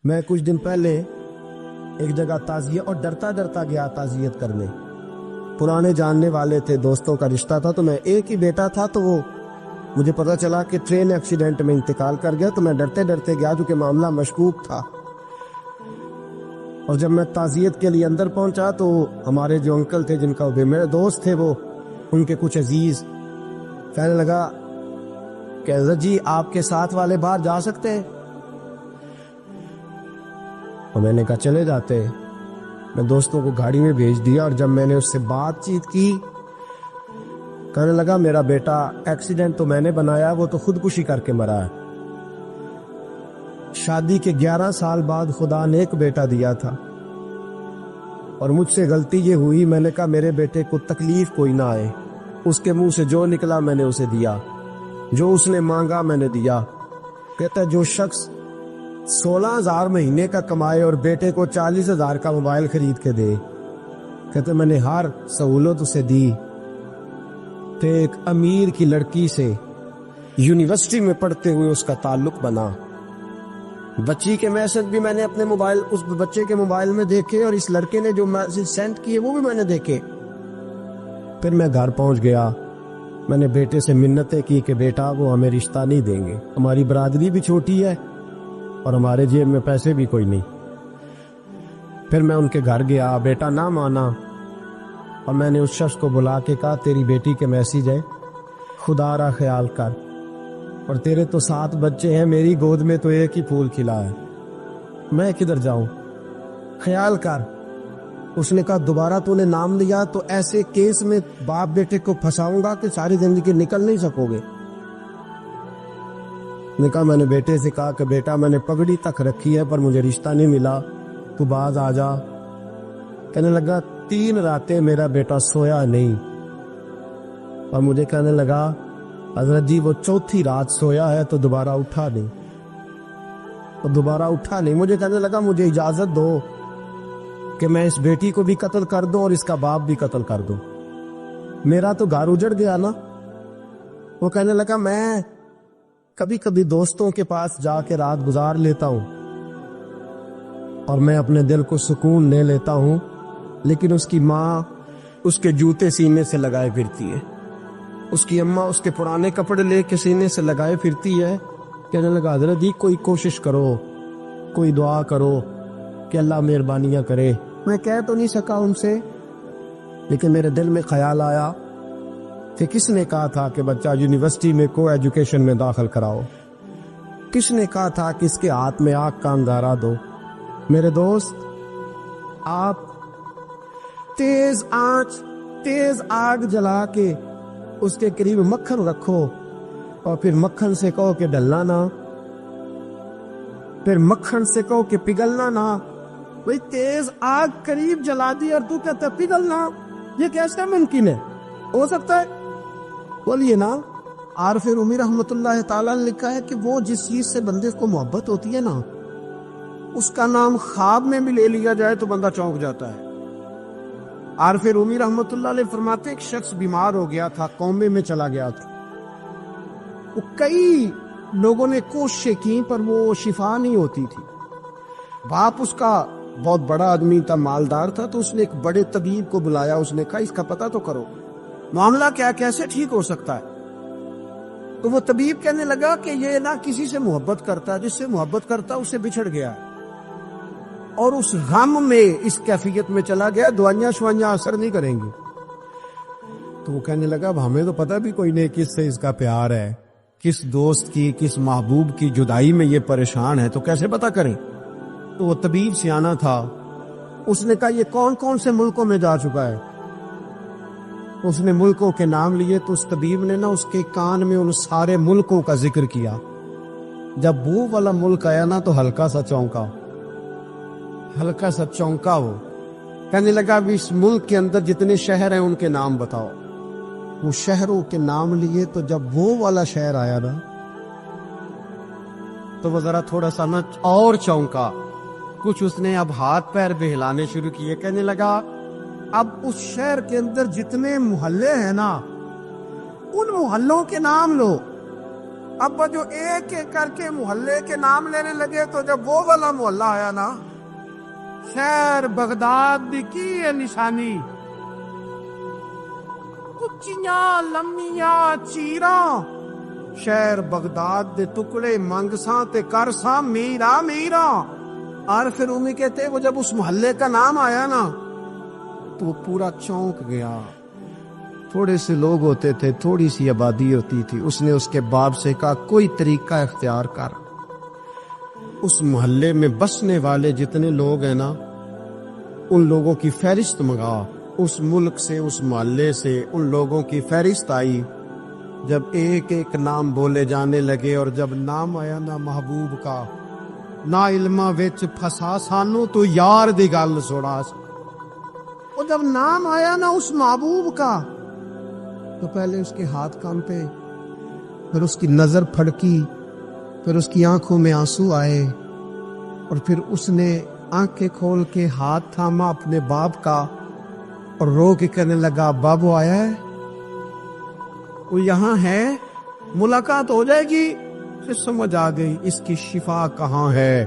میں کچھ دن پہلے ایک جگہ تعزیت اور ڈرتا ڈرتا گیا تعزیت کرنے. پرانے جاننے والے تھے، دوستوں کا رشتہ تھا، تو میں ایک ہی بیٹا تھا، تو وہ مجھے پتا چلا کہ ٹرین ایکسیڈنٹ میں انتقال کر گیا. تو میں ڈرتے ڈرتے گیا کیونکہ معاملہ مشکوک تھا. اور جب میں تعزیت کے لیے اندر پہنچا تو ہمارے جو انکل تھے، جن کا وہ میرے دوست تھے، وہ ان کے کچھ عزیز کہنے لگا کہ حضرت جی آپ کے ساتھ والے باہر جا سکتے ہیں؟ اور میں نے کہا چلے جاتے ہیں. میں دوستوں کو گاڑی میں بھیج دیا، اور جب میں نے اس سے بات چیت کی، کہنے لگا میرا بیٹا ایکسیڈنٹ تو میں نے بنایا، وہ تو خودکشی کر کے مرا ہے. شادی کے 11 سال بعد خدا نے ایک بیٹا دیا تھا، اور مجھ سے غلطی یہ ہوئی، میں نے کہا میرے بیٹے کو تکلیف کوئی نہ آئے. اس کے منہ سے جو نکلا میں نے اسے دیا، جو اس نے مانگا میں نے دیا. کہتا ہے جو شخص 16,000 مہینے کا کمائے اور بیٹے کو 40,000 کا موبائل خرید کے دے، کہتے میں نے ہر سہولت اسے دی. تو ایک امیر کی لڑکی سے یونیورسٹی میں پڑھتے ہوئے اس کا تعلق بنا. بچی کے میسج بھی میں نے اپنے موبائل، اس بچے کے موبائل میں دیکھے، اور اس لڑکے نے جو میسج سینڈ کیے وہ بھی میں نے دیکھے. پھر میں گھر پہنچ گیا، میں نے بیٹے سے منتیں کی کہ بیٹا وہ ہمیں رشتہ نہیں دیں گے، ہماری برادری بھی چھوٹی ہے اور ہمارے جیب میں پیسے بھی کوئی نہیں. پھر میں ان کے گھر گیا، بیٹا نہ مانا، اور میں نے اس شخص کو بلا کے کہا تیری بیٹی کے میسج ہے، خدا را خیال کر، اور تیرے تو 7 بچے ہیں، میری گود میں تو ایک ہی پھول کھلا ہے، میں کدھر جاؤں، خیال کر. اس نے کہا دوبارہ تو نے نام لیا تو ایسے کیس میں باپ بیٹے کو پھنساؤں گا کہ ساری زندگی نکل نہیں سکو گے. نے کہا میں نے بیٹے سے کہا کہ بیٹا میں نے پگڑی تک رکھی ہے پر مجھے رشتہ نہیں ملا، تو باز آ جا. کہنے لگا 3 راتیں میرا بیٹا سویا نہیں، اور مجھے کہنے لگا حضرت جی وہ 4تھی رات سویا ہے تو دوبارہ اٹھا نہیں، مجھے کہنے لگا مجھے اجازت دو کہ میں اس بیٹی کو بھی قتل کر دوں اور اس کا باپ بھی قتل کر دوں، میرا تو گھر اجڑ گیا نا. وہ کہنے لگا میں کبھی کبھی دوستوں کے پاس جا کے رات گزار لیتا ہوں اور میں اپنے دل کو سکون لے لیتا ہوں، لیکن اس کی ماں اس کے جوتے سینے سے لگائے پھرتی ہے، اس کی اماں اس کے پرانے کپڑے لے کے سینے سے لگائے پھرتی ہے. کہنے لگا حضرت جی کوئی کوشش کرو، کوئی دعا کرو کہ اللہ مہربانیاں کرے. میں کہہ تو نہیں سکا ان سے، لیکن میرے دل میں خیال آیا کہ کس نے کہا تھا کہ بچہ یونیورسٹی میں کو ایجوکیشن میں داخل کراؤ، کس نے کہا تھا کہ اس کے ہاتھ میں آگ کا انگارہ دو. میرے دوست آپ تیز آنچ، تیز آگ جلا کے اس کے قریب مکھن رکھو، اور پھر مکھن سے کہو کہ ڈلنا نہ، پھر مکھن سے کہو کہ پگھلنا نہ. بھئی تیز آگ قریب جلا دی اور تو کہتا ہے پگھلنا، یہ کیسا ممکن ہے؟ ہو سکتا ہے؟ بولیے نا. عارف رومی رحمت اللہ تعالیٰ نے لکھا ہے کہ وہ جس چیز سے بندے کو محبت ہوتی ہے نا، اس کا نام خواب میں بھی لے لیا جائے تو بندہ چونک جاتا ہے. عارف رومی رحمت اللہ علیہ فرماتے ایک شخص بیمار ہو گیا تھا، کومے میں چلا گیا تھا. وہ کئی لوگوں نے کوششیں کی پر وہ شفا نہیں ہوتی تھی. باپ اس کا بہت بڑا آدمی تھا، مالدار تھا، تو اس نے ایک بڑے طبیب کو بلایا. اس نے کہا اس کا پتہ تو کرو معاملہ کیا، کیسے ٹھیک ہو سکتا ہے. تو وہ طبیب کہنے لگا کہ یہ نہ کسی سے محبت کرتا ہے، جس سے محبت کرتا اس سے بچھڑ گیا اور اس غم میں اس کیفیت میں چلا گیا، دوائیاں شوائیاں اثر نہیں کریں گی. تو وہ کہنے لگا اب ہمیں تو پتہ بھی کوئی نہیں کس سے اس کا پیار ہے، کس دوست کی، کس محبوب کی جدائی میں یہ پریشان ہے، تو کیسے پتہ کریں. تو وہ طبیب سیانا تھا، اس نے کہا یہ کون کون سے ملکوں میں جا چکا ہے. اس نے ملکوں کے نام لیے تو اس طبیب نے نا اس کے کان میں ان سارے ملکوں کا ذکر کیا. جب وہ والا ملک آیا نا تو ہلکا سا چونکا. وہ کہنے لگا اب اس ملک کے اندر جتنے شہر ہیں ان کے نام بتاؤ. وہ شہروں کے نام لیے تو جب وہ والا شہر آیا نا تو وہ ذرا تھوڑا سا نا اور چونکا. کچھ اس نے اب ہاتھ پیر بہلانے شروع کیے. کہنے لگا اب اس شہر کے اندر جتنے محلے ہیں نا ان محلوں کے نام لو. اب وہ جو ایک ایک کر کے محلے کے نام لینے لگے تو جب وہ والا محلہ آیا نا، شہر بغداد کی ہے نشانی، کچیاں لمیاں چیراں، شہر بغداد دے ٹکڑے منگساں تے کرساں میرا میرا۔ اور پھر امی کہتے وہ جب اس محلے کا نام آیا نا تو وہ پورا چونک گیا۔ تھوڑے سے لوگ ہوتے تھے، تھوڑی سی آبادی ہوتی تھی، اس نے اس کے باپ سے کہا کوئی طریقہ اختیار کر، اس محلے میں بسنے والے جتنے لوگ ہیں نا ان لوگوں کی فہرست منگا۔ اس ملک سے، اس محلے سے ان لوگوں کی فہرست آئی۔ جب ایک ایک نام بولے جانے لگے اور جب نام آیا نا محبوب کا، نا علمہ وچ پھسا سانو تو یار دی گل سوڑا۔ اور جب نام آیا نا اس محبوب کا تو پہلے اس کے ہاتھ کانپے، پھر اس کی نظر پھڑکی، پھر اس کی آنکھوں میں آنسو آئے، اور پھر اس نے آنکھیں کھول کے ہاتھ تھاما اپنے باپ کا اور رو کے کہنے لگا بابو آیا ہے، وہ یہاں ہے، ملاقات ہو جائے گی۔ پھر سمجھ آ گئی اس کی شفا کہاں ہے۔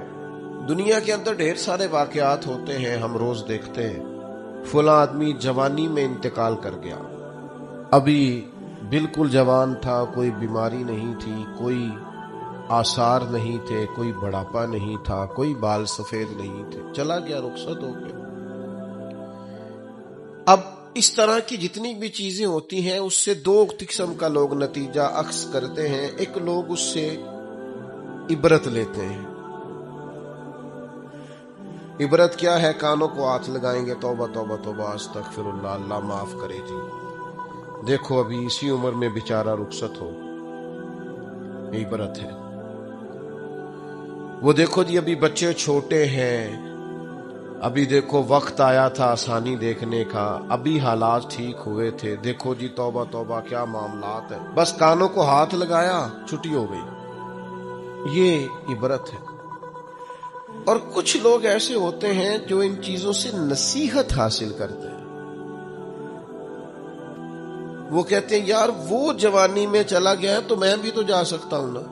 دنیا کے اندر ڈھیر سارے واقعات ہوتے ہیں، ہم روز دیکھتے ہیں فلاں آدمی جوانی میں انتقال کر گیا، ابھی بالکل جوان تھا، کوئی بیماری نہیں تھی، کوئی آثار نہیں تھے، کوئی بڑھاپا نہیں تھا، کوئی بال سفید نہیں تھے، چلا گیا، رخصت ہو گیا۔ اب اس طرح کی جتنی بھی چیزیں ہوتی ہیں اس سے دو قسم کا لوگ نتیجہ اخذ کرتے ہیں۔ ایک لوگ اس سے عبرت لیتے ہیں۔ عبرت کیا ہے؟ کانوں کو ہاتھ لگائیں گے، توبہ توبہ توبہ استغفر اللہ، اللہ معاف کرے جی، دیکھو ابھی اسی عمر میں بیچارہ رخصت ہو، یہ عبرت ہے۔ وہ دیکھو جی ابھی بچے چھوٹے ہیں، ابھی دیکھو وقت آیا تھا آسانی دیکھنے کا، ابھی حالات ٹھیک ہوئے تھے، دیکھو جی توبہ توبہ کیا معاملات ہیں، بس کانوں کو ہاتھ لگایا چھٹی ہو گئی، یہ عبرت ہے۔ اور کچھ لوگ ایسے ہوتے ہیں جو ان چیزوں سے نصیحت حاصل کرتے ہیں۔ وہ کہتے ہیں یار وہ جوانی میں چلا گیا تو میں بھی تو جا سکتا ہوں نا،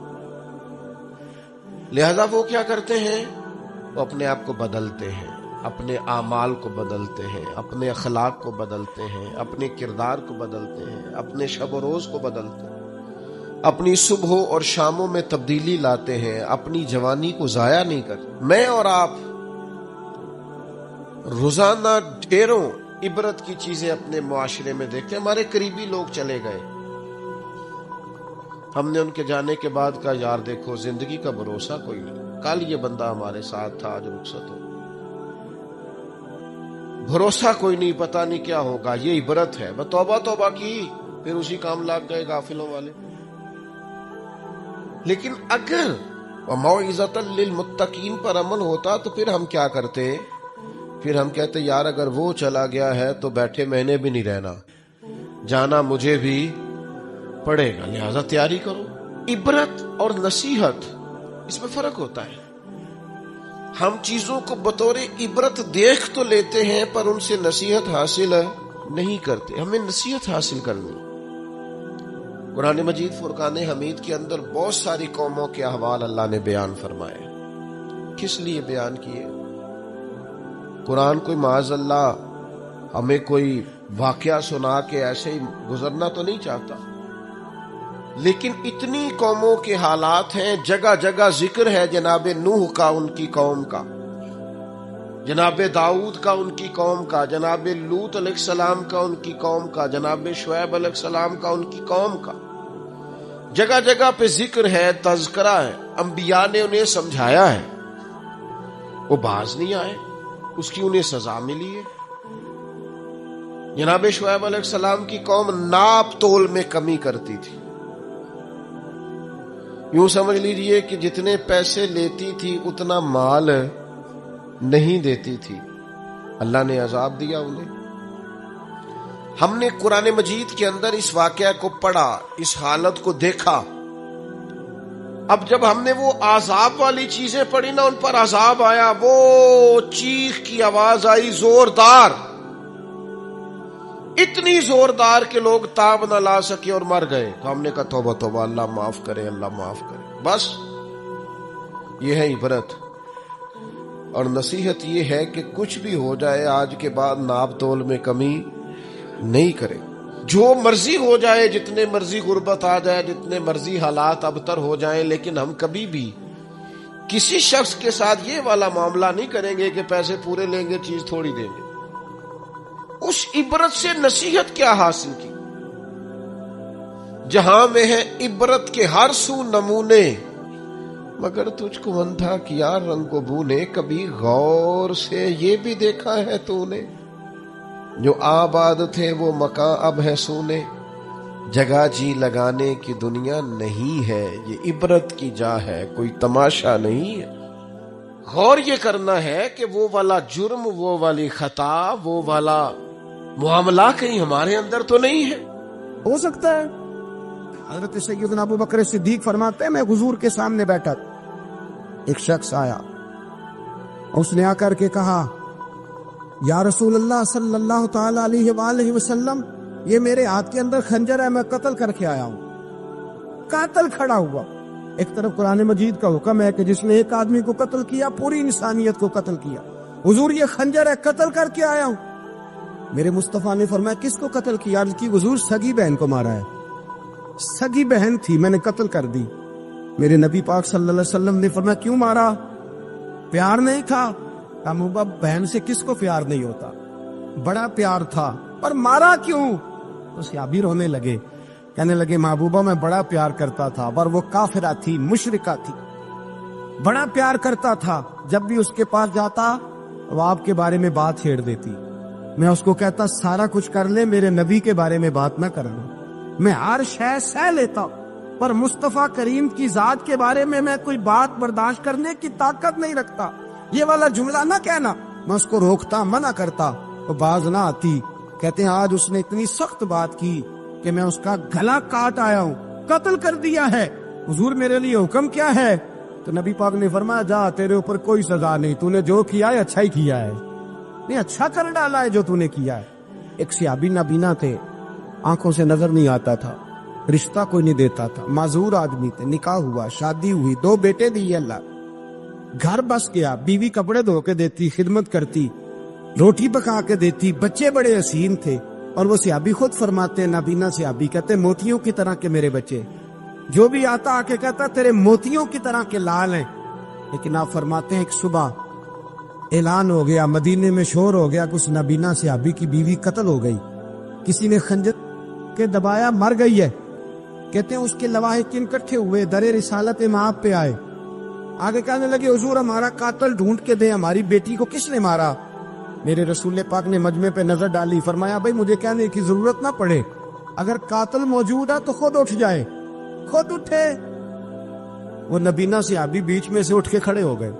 لہذا وہ کیا کرتے ہیں؟ وہ اپنے آپ کو بدلتے ہیں، اپنے اعمال کو بدلتے ہیں، اپنے اخلاق کو بدلتے ہیں، اپنے کردار کو بدلتے ہیں، اپنے شب و روز کو بدلتے ہیں، اپنی صبحوں اور شاموں میں تبدیلی لاتے ہیں، اپنی جوانی کو ضائع نہیں کرتے۔ میں اور آپ روزانہ ڈھیروں عبرت کی چیزیں اپنے معاشرے میں دیکھتے ہیں۔ ہمارے قریبی لوگ چلے گئے، ہم نے ان کے جانے کے بعد کہا یار دیکھو زندگی کا بھروسہ کوئی نہیں، کل یہ بندہ ہمارے ساتھ تھا، آج رخصت ہو، بھروسہ کوئی نہیں، پتہ نہیں کیا ہوگا۔ یہ عبرت ہے۔ توبہ توبہ کی، پھر اسی کام لگ گئے غافلوں والے۔ لیکن اگر موعظۃ للمتقین پر عمل ہوتا تو پھر ہم کیا کرتے؟ پھر ہم کہتے یار اگر وہ چلا گیا ہے تو بیٹھے میں نے بھی نہیں رہنا، جانا مجھے بھی پڑے گا، لہذا تیاری کرو۔ عبرت اور نصیحت اس میں فرق ہوتا ہے۔ ہم چیزوں کو بطور عبرت دیکھ تو لیتے ہیں پر ان سے نصیحت حاصل نہیں کرتے۔ ہمیں نصیحت حاصل کرنی۔ قرآن مجید فرقان حمید کے اندر بہت ساری قوموں کے احوال اللہ نے بیان فرمائے۔ کس لیے بیان کیے؟ قرآن کوئی معاذ اللہ ہمیں کوئی واقعہ سنا کے ایسے ہی گزرنا تو نہیں چاہتا، لیکن اتنی قوموں کے حالات ہیں، جگہ جگہ ذکر ہے جناب نوح کا ان کی قوم کا، جناب داؤد کا ان کی قوم کا، جناب لوط علیہ السلام کا ان کی قوم کا، جناب شعیب علیہ السلام کا ان کی قوم کا، جگہ جگہ پہ ذکر ہے، تذکرہ ہے، انبیاء نے انہیں سمجھایا ہے، وہ باز نہیں آئے، اس کی انہیں سزا ملی ہے۔ جناب شعیب علیہ السلام کی قوم ناپ تول میں کمی کرتی تھی، یوں سمجھ لیجئے کہ جتنے پیسے لیتی تھی اتنا مال نہیں دیتی تھی، اللہ نے عذاب دیا انہیں۔ ہم نے قرآن مجید کے اندر اس واقعہ کو پڑھا، اس حالت کو دیکھا، اب جب ہم نے وہ عذاب والی چیزیں پڑھی نا، ان پر عذاب آیا، وہ چیخ کی آواز آئی زوردار، اتنی زوردار کہ لوگ تاب نہ لا سکے اور مر گئے. تو ہم نے کہا توبہ توبہ، اللہ معاف کرے، اللہ معاف کرے. بس یہ ہے عبرت. اور نصیحت یہ ہے کہ کچھ بھی ہو جائے آج کے بعد ناپ تول میں کمی نہیں کرے. جو مرضی ہو جائے، جتنے مرضی غربت آ جائے، جتنے مرضی حالات ابتر ہو جائیں، لیکن ہم کبھی بھی کسی شخص کے ساتھ یہ والا معاملہ نہیں کریں گے کہ پیسے پورے لیں گے چیز تھوڑی دیں گے. اس عبرت سے نصیحت کیا حاصل کی؟ جہاں میں ہے عبرت کے ہر سو نمونے، مگر تجھ کو اندھا کیا رنگ و بو نے، کبھی غور سے یہ بھی دیکھا ہے تو نے، جو آباد تھے وہ مکان اب ہے سونے، جگہ جی لگانے کی دنیا نہیں ہے، یہ عبرت کی جا ہے، کوئی تماشا نہیں ہے. غور یہ کرنا ہے کہ وہ والا جرم، وہ والی خطا، وہ والا معاملہ کہیں ہمارے اندر تو نہیں ہے. ہو سکتا ہے. حضرت سیدنا ابو بکر صدیق فرماتے ہیں میں حضور کے سامنے بیٹھا، ایک شخص آیا، اس نے آ کر کے کہا یا رسول اللہ صلی اللہ تعالی علیہ وآلہ وسلم، یہ میرے ہاتھ کے اندر خنجر ہے، میں قتل کر کے آیا ہوں. قاتل کھڑا ہوا. ایک طرف قرآن مجید کا حکم ہے کہ جس نے ایک آدمی کو قتل کیا پوری انسانیت کو قتل کیا. حضور یہ خنجر ہے، قتل کر کے آیا ہوں. میرے مصطفیٰ نے فرمایا کس کو قتل کیا؟ عرض کی حضور سگی بہن کو مارا ہے. سگی بہن تھی، میں نے قتل کر دی. میرے نبی پاک صلی اللہ علیہ وسلم نے فرمایا کیوں مارا؟ پیار نہیں تھا؟ محبوبہ بہن سے کس کو پیار نہیں ہوتا، بڑا پیار تھا، پر مارا کیوں؟ تو صحابی رونے لگے، کہنے لگے محبوبہ میں بڑا پیار کرتا تھا، پر وہ کافرہ تھی، مشرکہ تھی، بڑا پیار کرتا تھا. جب بھی اس کے پاس جاتا وہ آپ کے بارے میں بات چھیڑ دیتی. میں اس کو کہتا سارا کچھ کر لے، میرے نبی کے بارے میں بات نہ کرنا. میں ہر شے سہ لیتا، پر مصطفیٰ کریم کی ذات کے بارے میں کوئی بات برداشت کرنے کی طاقت نہیں رکھتا. یہ والا جملہ نہ کہنا. میں اس کو روکتا، منع کرتا، تو باز نہ آتی. کہتے ہیں آج اس نے اتنی سخت بات کی کہ میں اس کا گلا کاٹ آیا ہوں، قتل کر دیا ہے. حضور میرے لیے حکم کیا ہے؟ تو نبی پاک نے فرمایا جا، تیرے اوپر کوئی سزا نہیں، تو نے جو کیا ہے اچھا ہی کیا ہے، نہیں اچھا کر ڈالا ہے جو تو نے کیا ہے. ایک صحابی نابینا تھے، آنکھوں سے نظر نہیں آتا تھا، رشتہ کوئی نہیں دیتا تھا، معذور آدمی تھے. نکاح ہوا، شادی ہوئی، 2 بیٹے دیے اللہ، گھر بس گیا، بیوی کپڑے دھو کے دیتی، خدمت کرتی، روٹی پکا کے دیتی، بچے بڑے حسین تھے. اور وہ صحابی خود فرماتے ہیں، نابینا صحابی کہتے موتیوں کی طرح کے میرے بچے، جو بھی آتا آ کے کہتا تیرے موتیوں کی طرح کے لال ہیں. لیکن آپ فرماتے ہیں ایک صبح اعلان ہو گیا، مدینے میں شور ہو گیا کہ اس نابینا صحابی کی بیوی قتل ہو گئی، کسی نے خنجر کے دبایا، مر گئی ہے. کہتے ہیں اس کے لواحقین اکٹھے ہوئے، در رسالت مآب پہ آئے، آگے کہنے لگے حضور ہمارا قاتل ڈھونڈ کے دیں، ہماری بیٹی کو کس نے مارا؟ میرے رسول پاک نے مجمع پہ نظر ڈالی، فرمایا بھائی مجھے کہنے کی ضرورت نہ پڑے، اگر قاتل موجود ہے تو خود اٹھ جائے. خود اٹھے. وہ نبینا صحابی بیچ میں سے اٹھ کے کھڑے ہو گئے،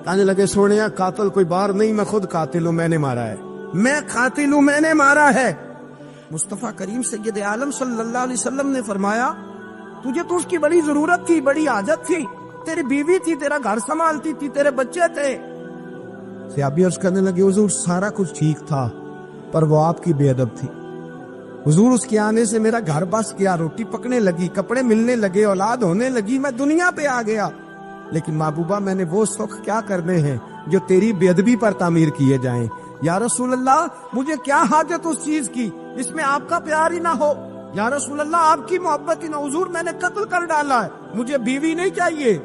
کہنے لگے سونیا قاتل کوئی بار نہیں، میں خود قاتل ہوں، میں نے مارا ہے، میں قاتل ہوں، میں نے مارا ہے. مصطفیٰ کریم سید عالم صلی اللہ علیہ وسلم نے فرمایا تجھے تو اس کی بڑی ضرورت تھی، بڑی حاجت تھی، تیری بیوی تھی، تیرا گھر سنبھالتی تھی، تیرے بچے تھے. صحابی عرض کرنے لگے حضور سارا کچھ ٹھیک تھا، پر وہ آپ کی بے ادب تھی. حضور اس کے آنے سے میرا گھر بس گیا، روٹی پکنے لگی، کپڑے ملنے لگے، اولاد ہونے لگی، میں دنیا پہ آ گیا. لیکن محبوبہ میں نے وہ سخ کیا کرنے ہیں جو تیری بے ادبی پر تعمیر کیے جائیں. یا رسول اللہ مجھے کیا حاجت اس چیز کی اس میں آپ کا پیار ہی نہ ہو، یا رسول اللہ آپ کی محبت ہی نہ. حضور میں نے قتل کر ڈالا ہے، مجھے بیوی نہیں چاہیے،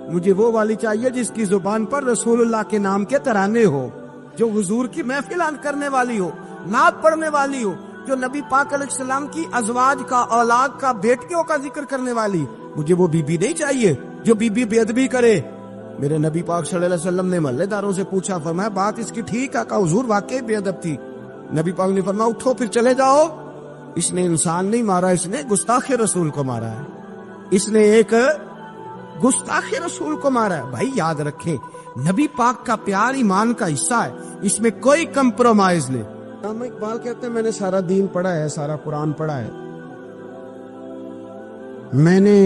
مجھے وہ والی چاہیے جس کی زبان پر رسول اللہ کے نام کے ترانے ہو، جو حضور کی محفل کرنے والی ہو، نعت پڑھنے والی ہو، جو نبی پاک علیہ السلام کی ازواج کا، اولاد کا، بیٹیوں کا ذکر کرنے والی. مجھے وہ بیوی نہیں چاہیے جو بیوی بے ادبی کرے. میرے نبی پاک صلی اللہ علیہ وسلم نے محلے داروں سے پوچھا، فرمایا بات اس کی ٹھیک ہے؟ کہا حضور واقعی بے ادب تھی. نبی پاک نے فرمایا اٹھو پھر چلے جاؤ، اس نے انسان نہیں مارا، اس نے گستاخ رسول کو مارا ہے، اس نے ایک گستاخ رسول کو مارا ہے. بھائی یاد رکھیں نبی پاک کا پیار ایمان کا حصہ ہے، اس میں کوئی کمپرومائز نہیں. علامہ اقبال کہتے ہیں میں نے سارا دین پڑھا ہے، سارا قرآن پڑھا ہے، میں نے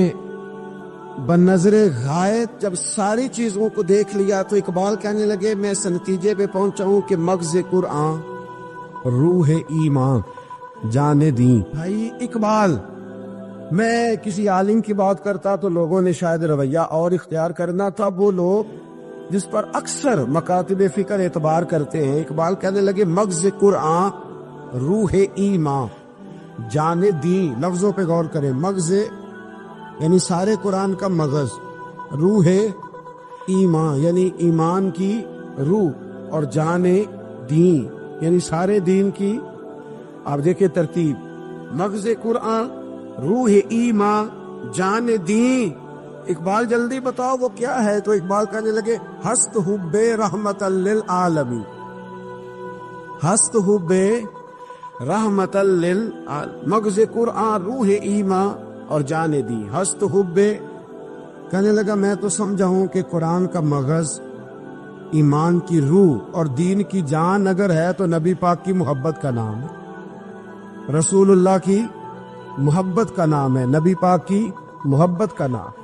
بنظر غائب جب ساری چیزوں کو دیکھ لیا تو اقبال کہنے لگے میں اس نتیجے پہ پہنچا ہوں کہ مغز قرآن روح ایمان جان دیں. بھائی اقبال، میں کسی عالم کی بات کرتا تو لوگوں نے شاید رویہ اور اختیار کرنا تھا. وہ لوگ جس پر اکثر مکاتب فکر اعتبار کرتے ہیں، اقبال کہنے لگے مغز قرآن روح ایمان جان دیں. لفظوں پہ غور کریں. مغز یعنی سارے قرآن کا مغز، روح ایمان یعنی ایمان کی روح، اور جان دین یعنی سارے دین کی. آپ دیکھیں ترتیب، مغز قرآن روح ایمان جان دین. اقبال جلدی بتاؤ وہ کیا ہے؟ تو اقبال کہنے لگے ہست حب رحمت للعالمین، ہست حب رحمت للعالمین. مغز قرآن روح ایمان اور جان دین. ہست حب، کہنے لگا میں تو سمجھا ہوں کہ قرآن کا مغز ایمان کی روح اور دین کی جان اگر ہے تو نبی پاک کی محبت کا نام ہے، رسول اللہ کی محبت کا نام ہے، نبی پاک کی محبت کا نام.